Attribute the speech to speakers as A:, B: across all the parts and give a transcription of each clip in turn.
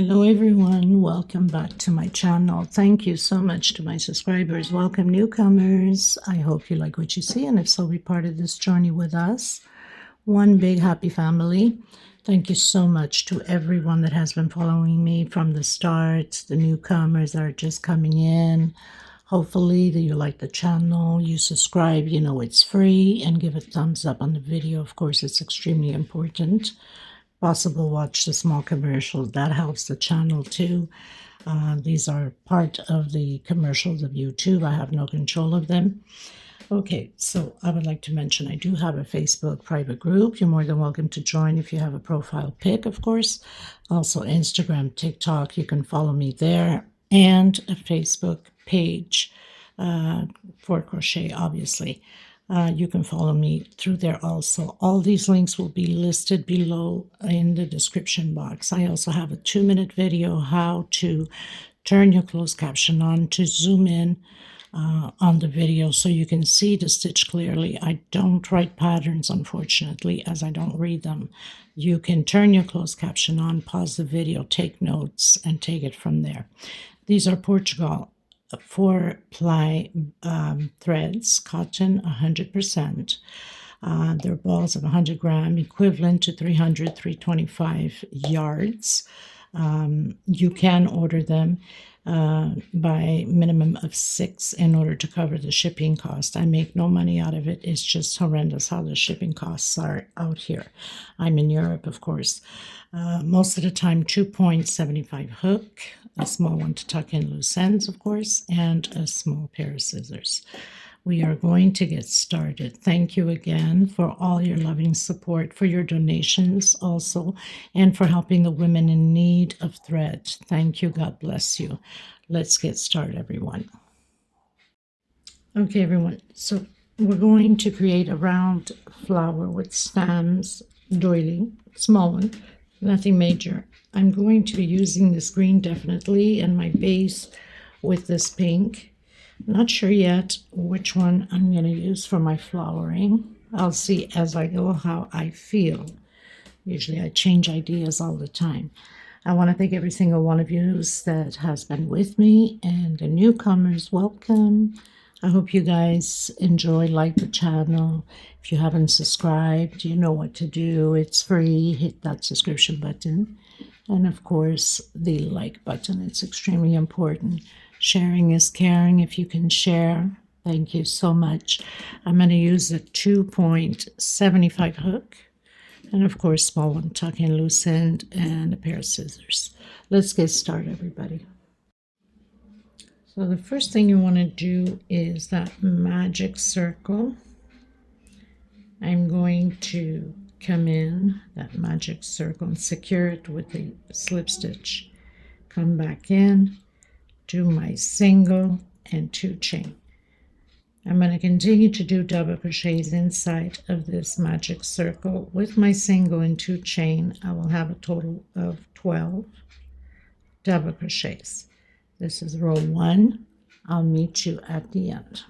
A: Hello everyone, welcome back to my channel. Thank you so much to my subscribers. Welcome newcomers. I hope you like what you see, and if so, be part of this journey with us. One big happy family. Thank you so much to everyone that has been following me from the start, the newcomers that are just coming in. Hopefully that you like the channel, you subscribe, you know it's free, and give a thumbs up on the video. Of course, it's extremely important. Possible watch the small commercials, that helps the channel too. These are part of the commercials of YouTube. I have no control of them. Okay, so I would like to mention I do have a Facebook private group. You're more than welcome to join if you have a profile pic, of course. Also Instagram, TikTok, you can follow me there, and a Facebook page for crochet, obviously. You can follow me through there also. All these links will be listed below in the description box. I also have a 2-minute video how to turn your closed caption on to zoom in on the video so you can see the stitch clearly. I don't write patterns, unfortunately, as I don't read them. You can turn your closed caption on, pause the video, take notes, and take it from there. These are Portugal 4-ply threads, cotton 100%. They're balls of 100 gram, equivalent to 325 yards. You can order them by minimum of 6 in order to cover the shipping cost. I make no money out of it. It's just horrendous how the shipping costs are out here. I'm in Europe, of course. Most of the time 2.75 hook, a small one to tuck in loose ends, of course, and a small pair of scissors. We are going to get started. Thank you again for all your loving support, for your donations also, and for helping the women in need of thread. Thank you. God bless you. Let's get started, everyone. Okay, everyone. So we're going to create a round flower with stems, doily, small one, nothing major. I'm going to be using this green definitely, and my base with this pink. Not sure yet which one I'm going to use for my flowering. I'll see as I go how I feel. Usually I change ideas all the time. I want to thank every single one of you that has been with me, and the newcomers, welcome. I hope you guys enjoy, like the channel. If you haven't subscribed, you know what to do. It's free. Hit that subscription button. And of course, the like button. It's extremely important. Sharing is caring. If you can share, thank you so much. I'm going to use a 2.75 hook. And of course, small one, tuck in loose end, and a pair of scissors. Let's get started, everybody. So the first thing you want to do is that magic circle. I'm going to come in that magic circle and secure it with a slip stitch. Come back in, do my single and 2 chain. I'm going to continue to do double crochets inside of this magic circle with my single and 2 chain. I will have a total of 12 double crochets. This is row 1. I'll meet you at the end.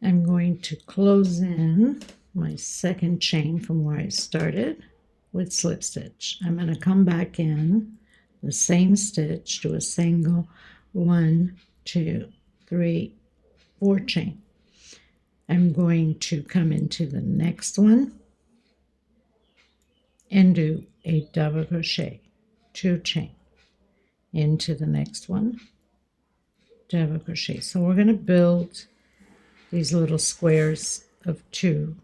A: I'm going to close in my 2nd chain from where I started with slip stitch. I'm going to come back in the same stitch, do a single, 1, 2, 3, 4 chain. I'm going to come into the next one and do a double crochet, 2 chain, into the next one, double crochet. So we're going to build these little squares of 2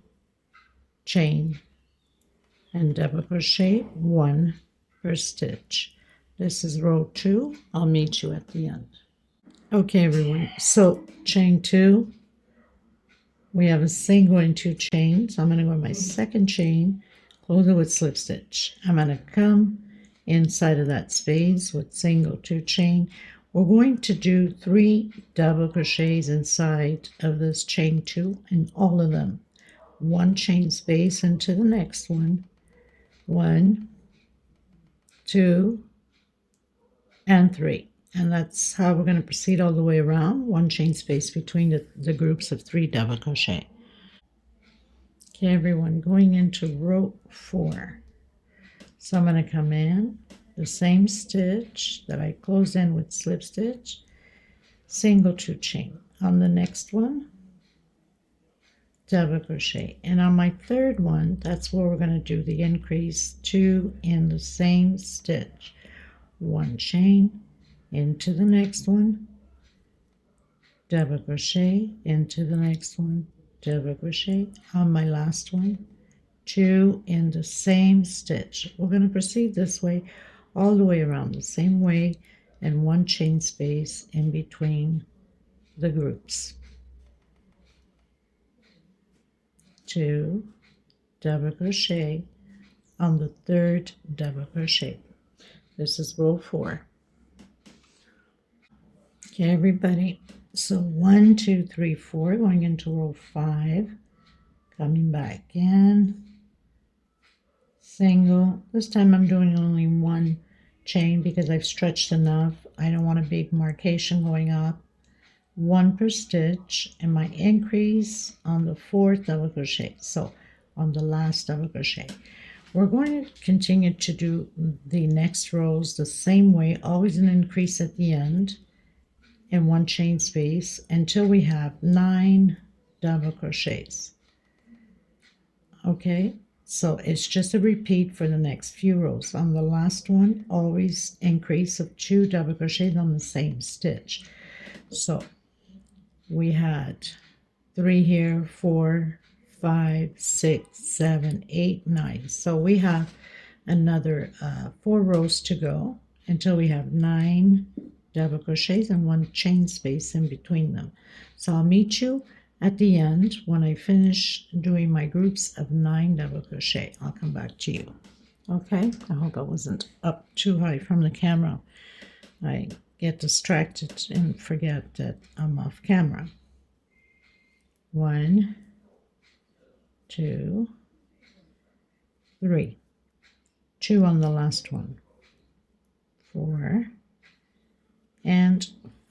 A: chain and double crochet 1 per stitch. This is row 2. I'll meet you at the end. Okay, everyone, so chain 2, we have a single and 2 chains. So I'm going to go in my 2nd chain, close it with slip stitch. I'm going to come inside of that space with single, 2 chain. We're going to do 3 double crochets inside of this chain 2, and all of them 1 chain space into the next one, 1, 2, and 3. And that's how we're going to proceed all the way around. 1 chain space between the groups of 3 double crochet. Okay, everyone, going into row 4. So I'm going to come in the same stitch that I closed in with slip stitch, single 2 chain. On the next one, double crochet, and on my third one, that's where we're going to do the increase, 2 in the same stitch, 1 chain into the next one, double crochet into the next one, double crochet. On my last one, 2 in the same stitch. We're going to proceed this way all the way around the same way, and 1 chain space in between the groups. 2 double crochet on the third double crochet. This is row 4. Okay, everybody. So 1, 2, 3, 4, going into row 5, coming back in, single. This time I'm doing only 1 chain because I've stretched enough. I don't want a big marcation going up. 1 per stitch, and my increase on the 4th double crochet. So on the last double crochet, we're going to continue to do the next rows the same way, always an increase at the end and 1 chain space until we have 9 double crochets. Okay, so it's just a repeat for the next few rows. On the last one, always increase of 2 double crochets on the same stitch. So we had 3 here, 4, 5, 6, 7, 8, 9. So we have another 4 rows to go until we have 9 double crochets and 1 chain space in between them. So I'll meet you at the end when I finish doing my groups of 9 double crochet. I'll come back to you. Okay, I hope I wasn't up too high from the camera. I get distracted and forget that I'm off camera. 1, 2, 3, 2 on the last one, 4, and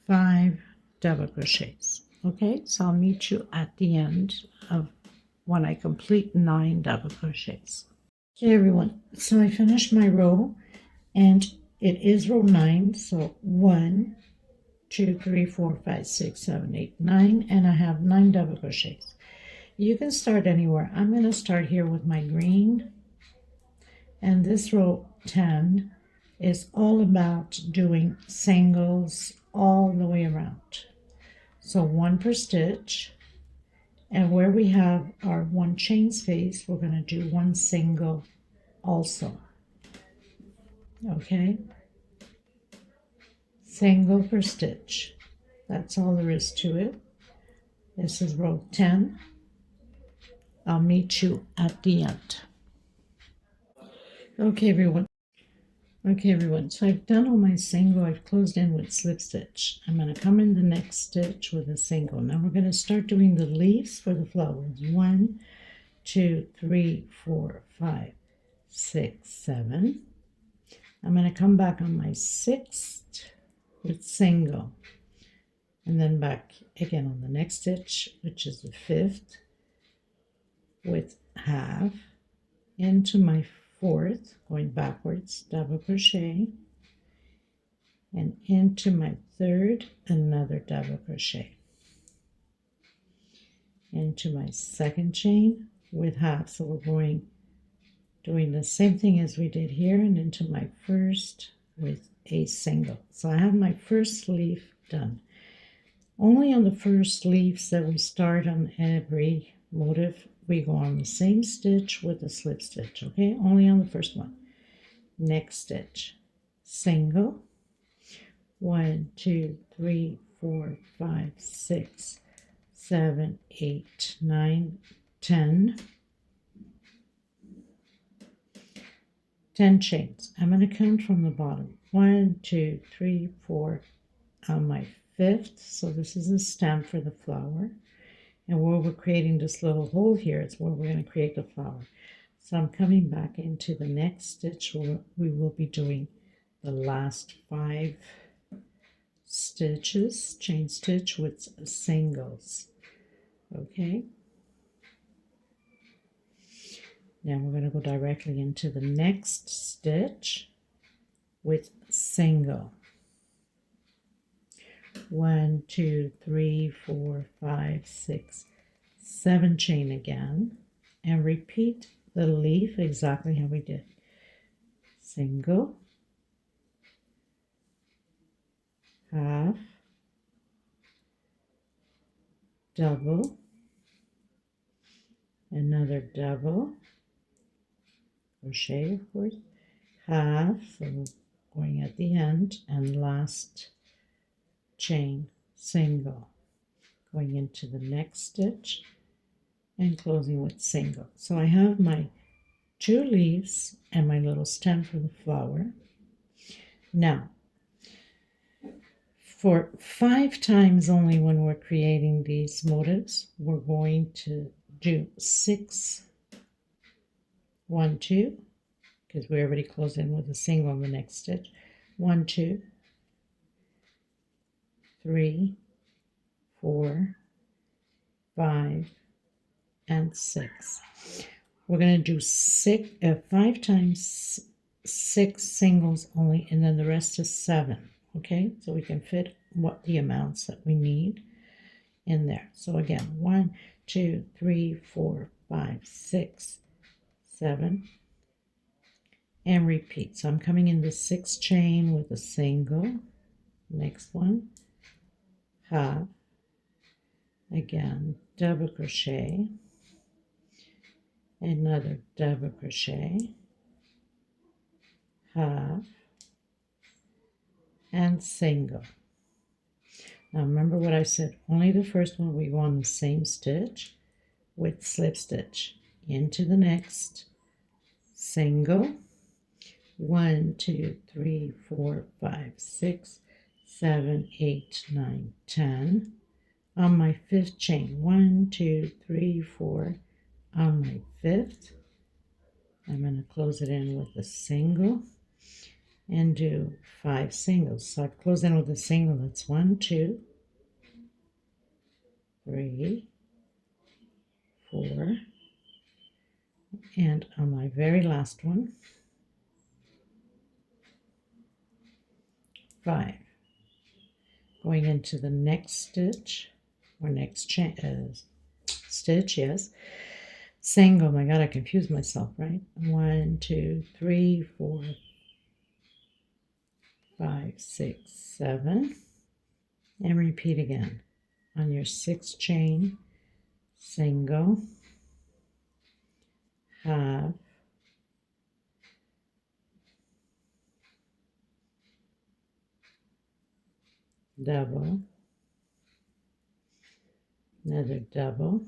A: 5 double crochets. Okay, so I'll meet you at the end of when I complete 9 double crochets. Okay, everyone, so I finished my row, and it is row 9. So 1, 2, 3, 4, 5, 6, 7, 8, 9, and I have 9 double crochets. You can start anywhere. I'm going to start here with my green, and this row 10 is all about doing singles all the way around. So 1 per stitch, and where we have our 1 chain space, we're going to do 1 single also. Okay, single per stitch. That's all there is to it. This is row 10. I'll meet you at the end. Okay, everyone. So I've done all my single. I've closed in with slip stitch. I'm going to come in the next stitch with a single. Now we're going to start doing the leaves for the flowers. 1, 2, 3, 4, 5, 6, 7. I'm going to come back on my 6th with single, and then back again on the next stitch, which is the 5th, with half, into my 4th, going backwards, double crochet, and into my 3rd, another double crochet, into my 2nd chain with half. So we're doing the same thing as we did here, and into my 1st with a single. So I have my first leaf done. Only on the first leaves that we start on every motif, we go on the same stitch with a slip stitch. Okay, only on the first one. Next stitch, single, 1, 2, 3, 4, 5, 6, 7, 8, 9, 10. 10 chains. I'm going to count from the bottom. 1, 2, 3, 4 on my 5th. So this is a stem for the flower. And where we're creating this little hole here, it's where we're going to create the flower. So I'm coming back into the next stitch where we will be doing the last 5 stitches, chain stitch with singles. Okay. Now we're going to go directly into the next stitch with single. 1, 2, 3, 4, 5, 6, 7 chain again, and repeat the leaf exactly how we did. Single, half, double, another double, crochet of course, half, so going at the end, and last chain, single, going into the next stitch and closing with single. So I have my 2 leaves and my little stem for the flower. Now, for 5 times only when we're creating these motifs, we're going to do 6, 1, 2, because we already closed in with a single in the next stitch. 1, 2, 3, 4, 5, and 6. We're going to do 5 times 6 singles only, and then the rest is 7. Okay, so we can fit what the amounts that we need in there. So again, 1, 2, 3, 4, 5, 6, 7, and repeat. So I'm coming in the 6th chain with a single. Next one, half, again double crochet, another double crochet, half, and single. Now remember what I said, only the first one we go on the same stitch with slip stitch into the next, single, 1, 2, 3, 4, 5, 6, 7, 8, 9, 10. On my 5th chain, 1, 2, 3, 4. On my 5th, I'm going to close it in with a single and do 5 singles. So I've closed in with a single. That's 1, 2, 3, 4, and on my very last one, 5. Going into the next stitch, or next stitch, yes. Single, oh my God, I confused myself, right? 1, 2, 3, 4, 5, 6, 7, and repeat again. On your 6th chain, single, half, double, another double,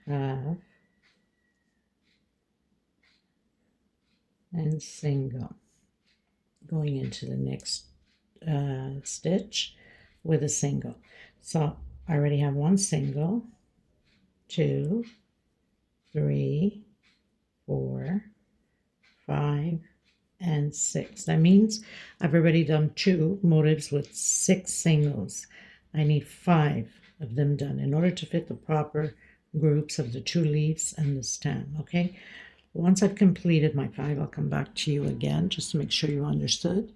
A: half, and single. Going into the next stitch with a single. So I already have 1 single, 2, 3, 4, 5, and 6. That means I've already done 2 motifs with 6 singles. I need 5 of them done in order to fit the proper groups of the 2 leaves and the stem. Okay, once I've completed my 5, I'll come back to you again just to make sure you understood.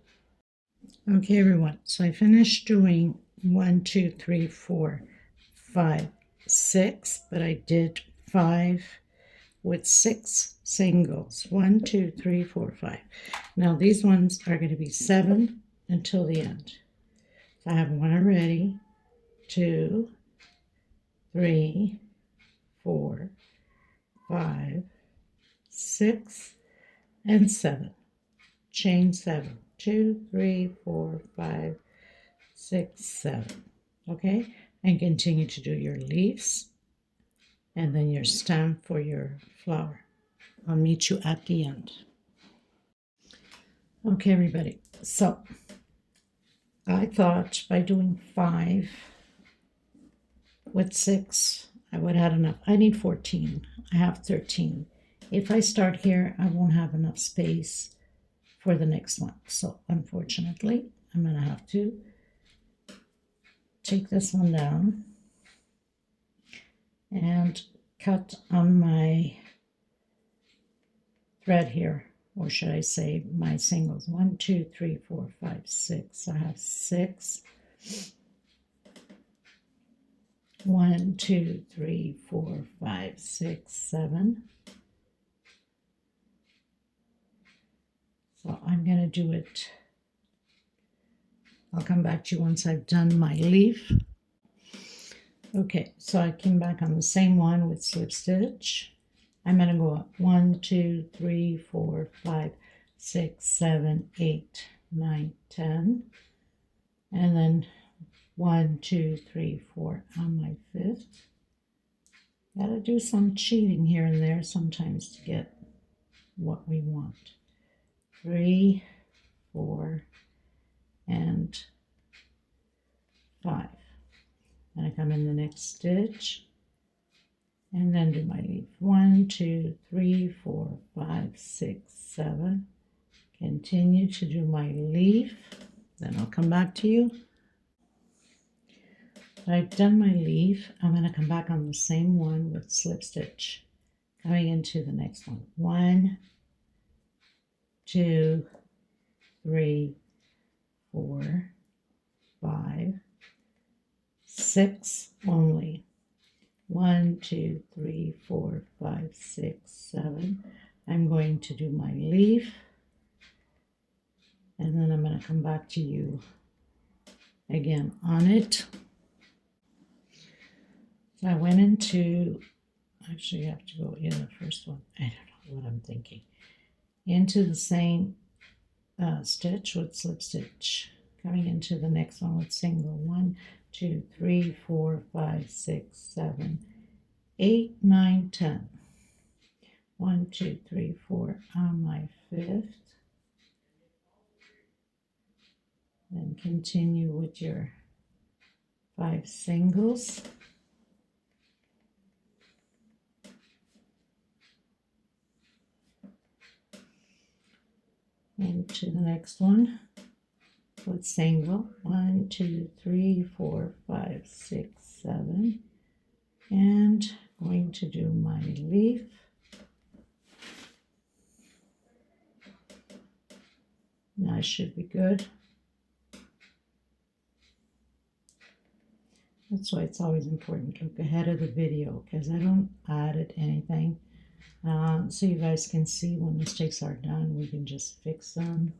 A: Okay, everyone, so I finished doing 1, 2, 3, 4, 5, 6, but I did 5 with 6 singles. 1, 2, 3, 4, 5. Now these ones are going to be 7 until the end. So I have 1 already, 2, 3, 4, 5, 6, and 7. Chain 7. 2, 3, 4, 5, 6, 7. Okay, and continue to do your leaves and then your stem for your flower. I'll meet you at the end. Okay, everybody, so I thought by doing 5 with 6, I would have enough. I need 14. I have 13. If I start here, I won't have enough space for the next one. So unfortunately, I'm going to have to take this one down and cut on my thread here, or should I say my singles. 1, 2, 3, 4, 5, 6. I have 6. 1, 2, 3, 4, 5, 6, 7. So I'm going to do it. I'll come back to you once I've done my leaf. Okay, so I came back on the same one with slip stitch. I'm going to go up 1, 2, 3, 4, 5, 6, 7, 8, 9, 10. And then 1, 2, 3, 4 on my 5th. Gotta do some cheating here and there sometimes to get what we want. 3, 4, and 5. And I come in the next stitch and then do my leaf. 1, 2, 3, 4, 5, 6, 7. Continue to do my leaf. Then I'll come back to you. I've done my leaf. I'm going to come back on the same one with slip stitch. Coming into the next one. 1, 2, 3, 4, 5, 6 only. 1, 2, 3, 4, 5, 6, 7. I'm going to do my leaf. And then I'm going to come back to you again on it. So I went into, actually you have to go in the first one. I don't know what I'm thinking. Into the same stitch with slip stitch. Coming into the next one with single. 1, 2, 3, 4, 5, 6, 7, 8, 9, 10. 1, 2, 3, 4 on my 5th. Then continue with your 5 singles. Into the next one with single. 1, 2, 3, 4, 5, 6, 7. And going to do my leaf. Now I should be good. That's why it's always important to look ahead of the video, because I don't edit anything. So you guys can see when mistakes are done, we can just fix them.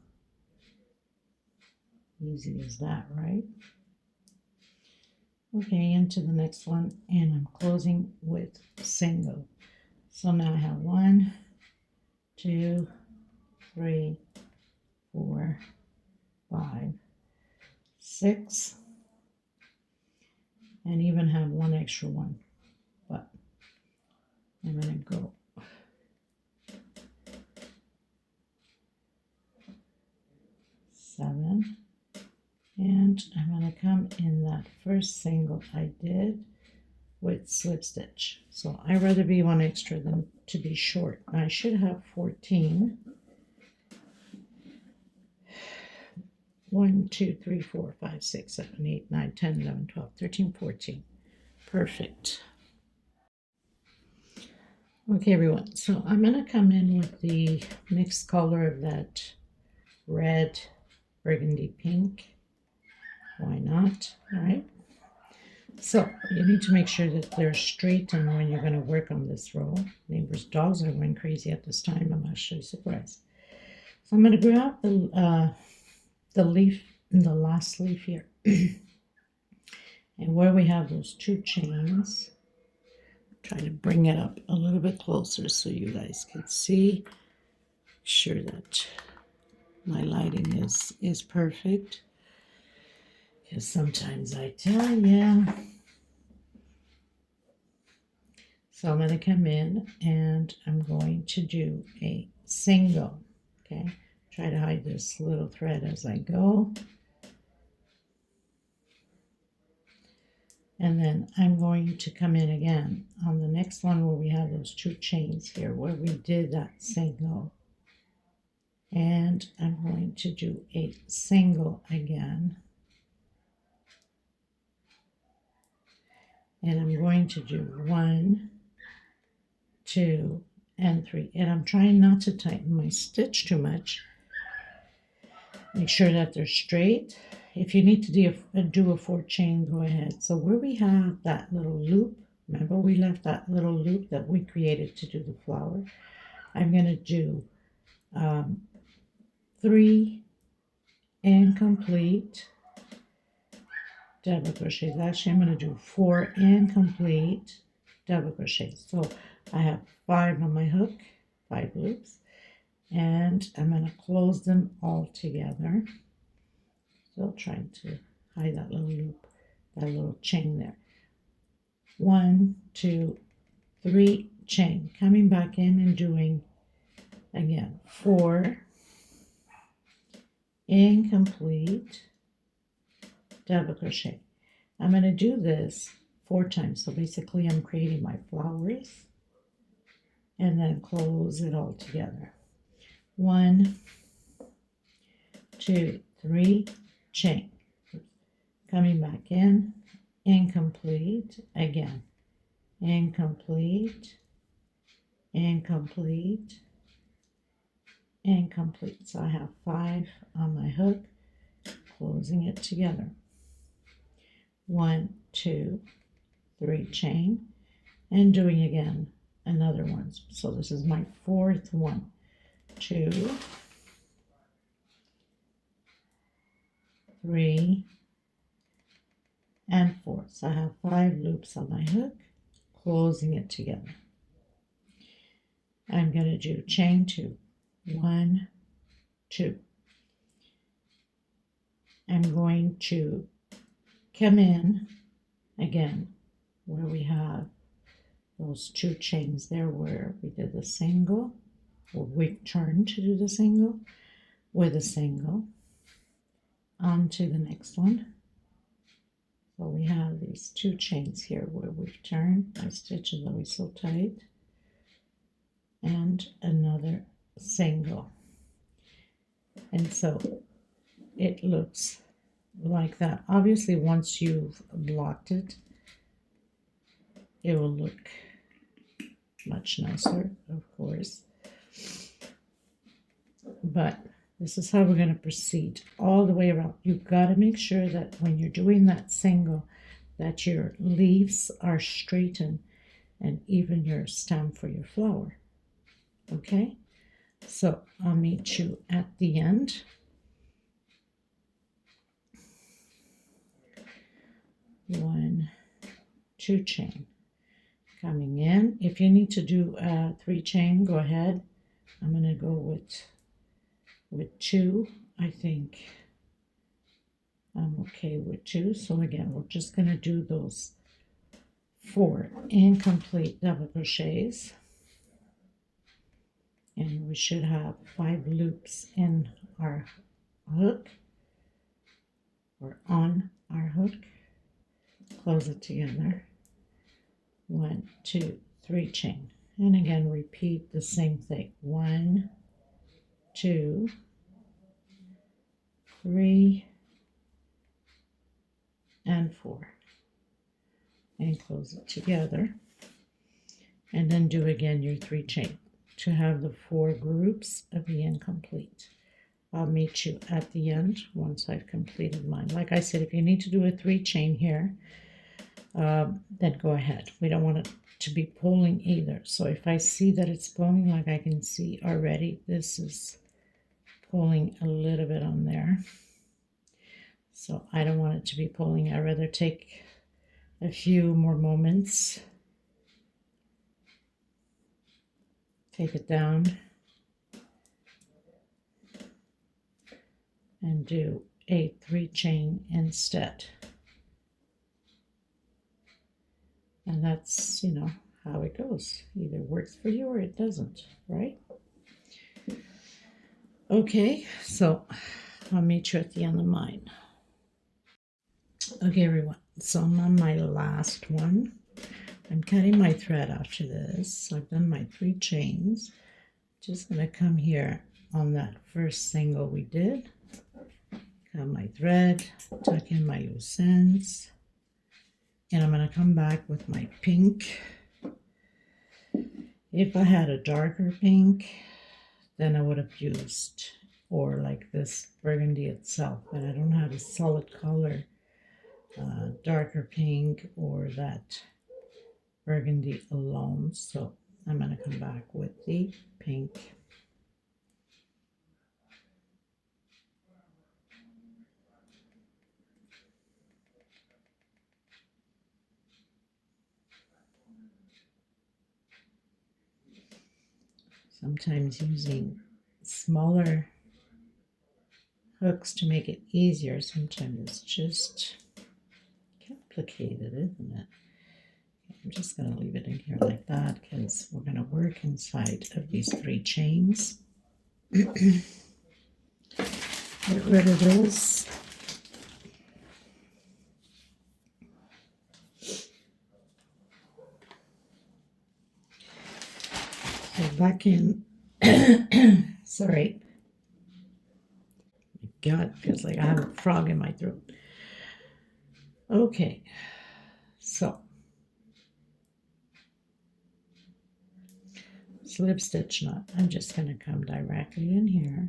A: Easy as that, right? Okay, into the next one, and I'm closing with single. So now I have 1, 2, 3, 4, 5, 6, and even have one extra one. But I'm going to go 7, and I'm going to come in that first single I did with slip stitch. So I'd rather be one extra than to be short. I should have 14. 1, 2, 3, 4, 5, 6, 7, 8, 9, 10, 11, 12, 13, 14. Perfect. Okay, everyone. So I'm going to come in with the mixed color of that red, burgundy pink. Why not, right? So you need to make sure that they're straight and when you're going to work on this row. Neighbor's dogs are going crazy at this time. I'm actually surprised. So I'm going to grab the leaf, the last leaf here. And where we have those 2 chains, try to bring it up a little bit closer so you guys can see. Make sure that my lighting is perfect. Because sometimes I tell you. So I'm going to come in and I'm going to do a single. Okay, try to hide this little thread as I go. And then I'm going to come in again on the next one where we have those 2 chains here where we did that single. And I'm going to do a single again. And I'm going to do 1, 2, and 3. And I'm trying not to tighten my stitch too much. Make sure that they're straight. If you need to do a 4 chain, go ahead. So where we have that little loop, remember we left that little loop that we created to do the flower. I'm going to do 3 incomplete double crochets. Actually, I'm going to do 4 incomplete double crochets. So I have 5 on my hook, 5 loops, and I'm going to close them all together. Still trying to hide that little loop, that little chain there. 1, 2, 3 chain. Coming back in and doing again 4 incomplete double crochet. I'm going to do this 4 times. So basically I'm creating my flowers and then close it all together. 1, 2, 3 chain. Coming back in, incomplete, again, incomplete, incomplete, incomplete. So I have 5 on my hook, closing it together. 1, 2, 3 chain, and doing again another one. So this is my 4th one. 2, 3, and 4. So I have 5 loops on my hook, closing it together. I'm going to do chain 2. 1, 2. I'm going to come in again where we have those 2 chains there where we did the single, or we turned to do the single, with a single onto the next one. So we have these 2 chains here where we've turned. My stitch is always so tight. And another single. And so it looks like that. Obviously, once you've blocked it, it will look much nicer, of course. But this is how we're going to proceed all the way around. You've got to make sure that when you're doing that single, that your leaves are straightened and even your stem for your flower. Okay? So I'll meet you at the end. One, 2 chain. Coming in. If you need to do a 3 chain, go ahead. I'm going to go with 2. I think I'm okay with 2. So again, we're just going to do those 4 incomplete double crochets. And we should have 5 loops in our hook, or on our hook. Close it together. 1, 2, 3 chain. And again, repeat the same thing. 1, 2, 3, and 4. And close it together. And then do again your 3 chain to have the 4 groups of the incomplete. I'll meet you at the end once I've completed mine. Like I said, if you need to do a 3 chain here, then go ahead. We don't want it to be pulling either. So if I see that it's pulling, like I can see already, this is pulling a little bit on there. So I don't want it to be pulling. I'd rather take a few more moments. Take it down and do a 3 chain instead. And that's, how it goes. Either works for you or it doesn't, right? Okay, so I'll meet you at the end of mine. Okay, everyone, so I'm on my last one. I'm cutting my thread after this. So I've done my 3 chains. Just going to come here on that first single we did. Cut my thread, tuck in my loose ends. And I'm going to come back with my pink If I had a darker pink, then I would have used, or like this burgundy itself, but I don't have a solid color, darker pink or that burgundy alone, so I'm going to come back with the pink. Sometimes using smaller hooks to make it easier, sometimes it's just complicated, isn't it? I'm just going to leave it in here like that because we're going to work inside of these 3 chains. Get rid of this. So back in, sorry, my God, feels like I have a frog in my throat. Okay, so slip stitch knot. I'm just going to come directly in here,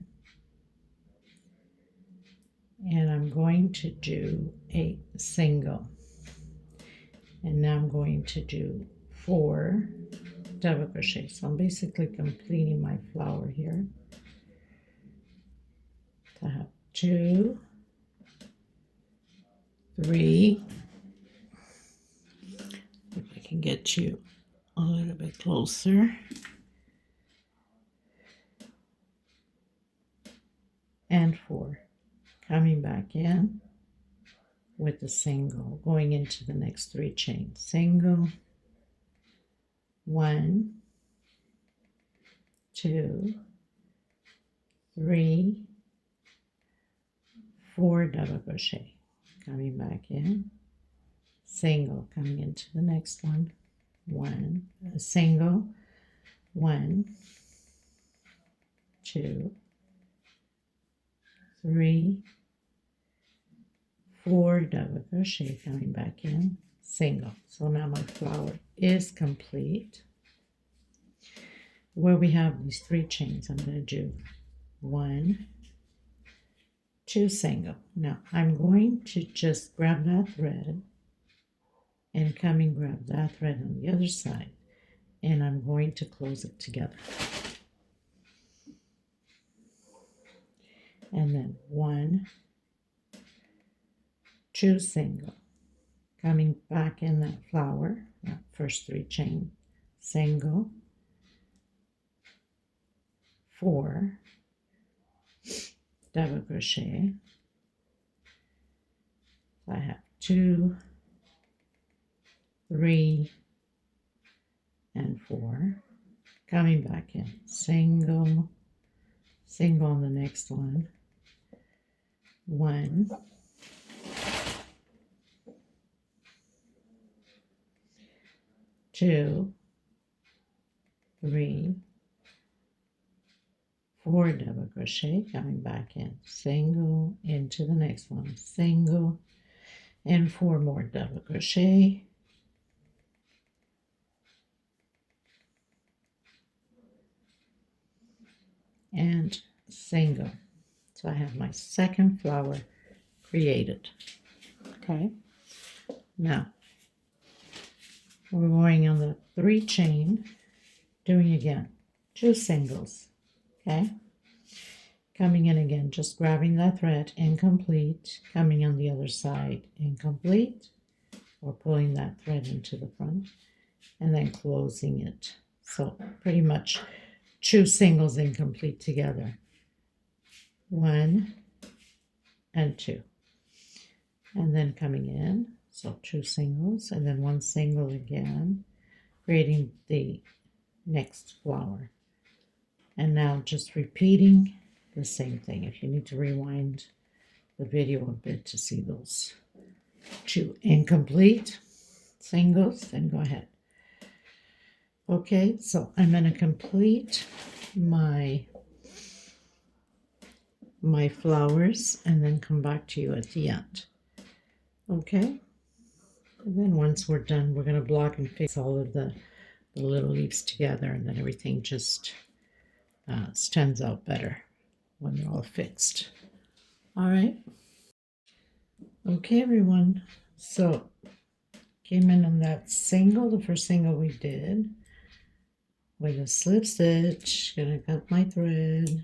A: and I'm going to do a single, and now I'm going to do 4 double crochet. So I'm basically completing my flower here. I have 2, 3. If I can get you a little bit closer. And 4. Coming back in with the single, going into the next 3 chains. Single, 1, 2, 3, 4 double crochet. Coming back in, single, coming into the next one, 1, a single, 1, 2, 3, 4 double crochet, coming back in, single. So now my flower is complete. Where we have these 3 chains, I'm going to do 1, 2 single. Now I'm going to just grab that thread and come and grab that thread on the other side, and I'm going to close it together. And then 1, 2 single, coming back in that flower, that first 3 chain, single, 4 double crochet. I have 2, 3, and 4, coming back in, single, single on the next one, 1, 2, 3, 4 double crochet, coming back in, single, into the next one, single, and 4 more double crochet, and single. So I have my second flower created. Okay, now we're going on the 3 chain, doing again 2 singles. Okay, coming in again, just grabbing that thread, incomplete, coming on the other side, incomplete, or pulling that thread into the front, and then closing it. So pretty much 2 singles incomplete together, 1 and 2, and then coming in, so 2 singles, and then 1 single again, creating the next flower. And now just repeating the same thing. If you need to rewind the video a bit to see those 2 incomplete singles, then go ahead. Okay, so I'm going to complete my flowers and then come back to you at the end. Okay, and then once we're done, we're going to block and fix all of the the little leaves together, and then everything just stands out better when they're all fixed. All right. Okay, everyone. So came in on that single, the first single we did, with a slip stitch. Gonna cut my thread.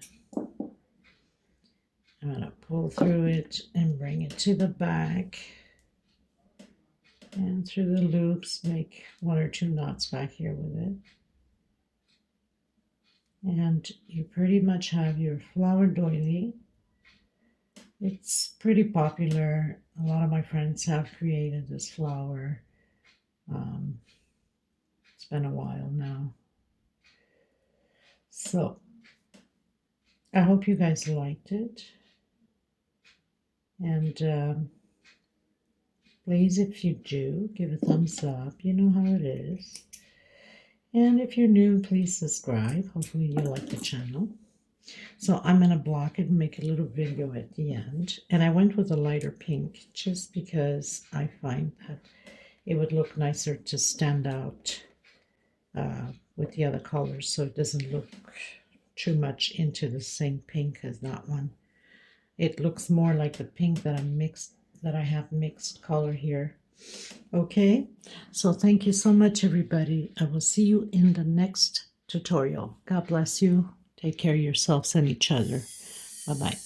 A: I'm gonna pull through it and bring it to the back. And through the loops, make 1 or 2 knots back here with it. And you pretty much have your flower doily. It's pretty popular. A lot of my friends have created this flower. It's been a while now. So I hope you guys liked it. And please, if you do, give a thumbs up. You know how it is. And if you're new, please subscribe. Hopefully you like the channel. So I'm going to block it and make a little video at the end. And I went with a lighter pink just because I find that it would look nicer to stand out with the other colors, so it doesn't look too much into the same pink as that one. It looks more like the pink that I have mixed color here. Okay, so thank you so much, everybody. I will see you in the next tutorial. God bless you. Take care of yourselves and each other. Bye-bye.